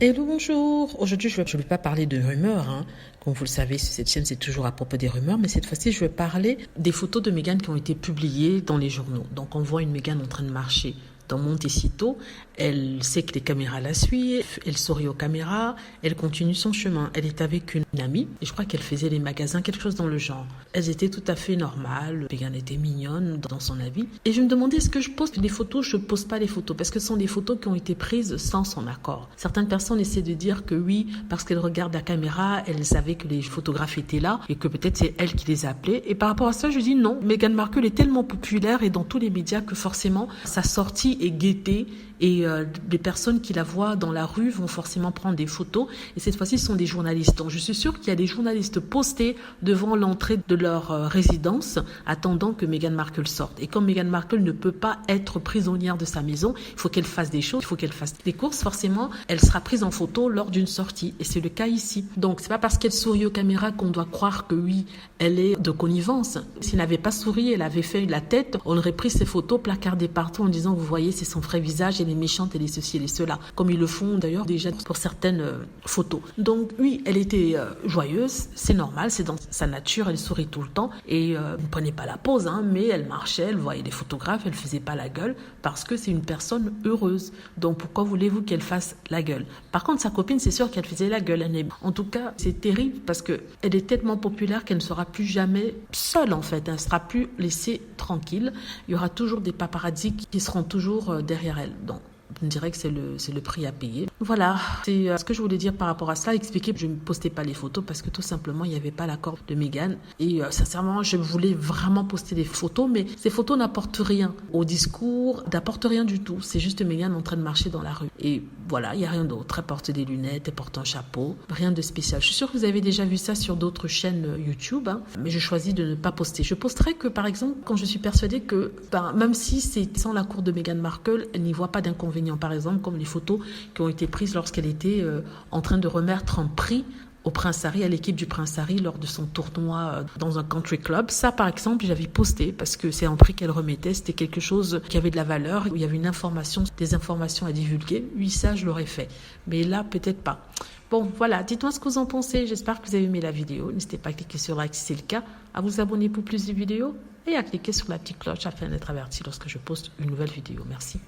Hello, bonjour. Aujourd'hui, je ne vais pas parler de rumeurs. Comme vous le savez, sur cette chaîne, c'est toujours à propos des rumeurs. Mais cette fois-ci, je vais parler des photos de Meghan qui ont été publiées dans les journaux. Donc, on voit une Meghan en train de marcher dans Montecito. Elle sait que les caméras la suivent. Elle sourit aux caméras. Elle continue son chemin. Elle est avec une amie. Et je crois qu'elle faisait les magasins, quelque chose dans le genre. Elles étaient tout à fait normales. Meghan était mignonne dans son avis. Et je me demandais, est-ce que je poste des photos? Je ne pose pas les photos parce que ce sont des photos qui ont été prises sans son accord. Certaines personnes essaient de dire que oui, parce qu'elles regardent la caméra, elles savaient que les photographes étaient là et que peut-être c'est elle qui les appelait. Et par rapport à ça, je dis non. Meghan Markle est tellement populaire et dans tous les médias que forcément sa sortie est guettée et les personnes qui la voient dans la rue vont forcément prendre des photos. Et cette fois-ci, ce sont des journalistes. Donc je suis sûre qu'il y a des journalistes postés devant l'entrée de leur résidence attendant que Meghan Markle sorte. Et comme Meghan Markle ne peut pas être prisonnière de sa maison, il faut qu'elle fasse des choses, il faut qu'elle fasse des courses. Forcément, elle sera prise en photo lors d'une sortie. Et c'est le cas ici. Donc c'est pas parce qu'elle sourit aux caméras qu'on doit croire que oui, elle est de connivence. S'il n'avait pas souri, elle avait fait la tête, on aurait pris ses photos placardées partout en disant, vous voyez, c'est son vrai visage, elle est méchante, elle est ceci, elle est cela. Comme ils le font d'ailleurs déjà pour certaines photos. Donc oui, elle était joyeuse, c'est normal, c'est dans sa nature, elle sourit tout le temps et ne prenait pas la pose, mais elle marchait, elle voyait les photographes, elle faisait pas la gueule parce que c'est une personne heureuse. Donc pourquoi voulez-vous qu'elle fasse la gueule? Par contre, sa copine, c'est sûr qu'elle faisait la gueule. En tout cas, c'est terrible parce que elle est tellement populaire qu'elle ne sera plus jamais seule en fait. Elle ne sera plus laissée tranquille. Il y aura toujours des paparazzi qui seront toujours derrière elle. Donc, je dirais que c'est le prix à payer. Voilà, c'est ce que je voulais dire par rapport à ça. Expliquer que je ne postais pas les photos parce que tout simplement, il n'y avait pas l'accord de Meghan. Et sincèrement, je voulais vraiment poster des photos, mais ces photos n'apportent rien au discours, n'apportent rien du tout. C'est juste Meghan en train de marcher dans la rue. Et voilà, il n'y a rien d'autre. Elle porte des lunettes, elle porte un chapeau. Rien de spécial. Je suis sûre que vous avez déjà vu ça sur d'autres chaînes YouTube, mais je choisis de ne pas poster. Je posterai que, par exemple, quand je suis persuadée que, même si c'est sans l'accord de Meghan Markle, elle n'y voit pas d'inconvénient. Par exemple, comme les photos qui ont été prises lorsqu'elle était en train de remettre un prix au Prince Harry, à l'équipe du Prince Harry lors de son tournoi dans un country club. Ça, par exemple, j'avais posté parce que c'est un prix qu'elle remettait. C'était quelque chose qui avait de la valeur, où il y avait une information, des informations à divulguer. Oui, ça, je l'aurais fait. Mais là, peut-être pas. Bon, voilà. Dites-moi ce que vous en pensez. J'espère que vous avez aimé la vidéo. N'hésitez pas à cliquer sur like si c'est le cas, à vous abonner pour plus de vidéos et à cliquer sur la petite cloche afin d'être averti lorsque je poste une nouvelle vidéo. Merci.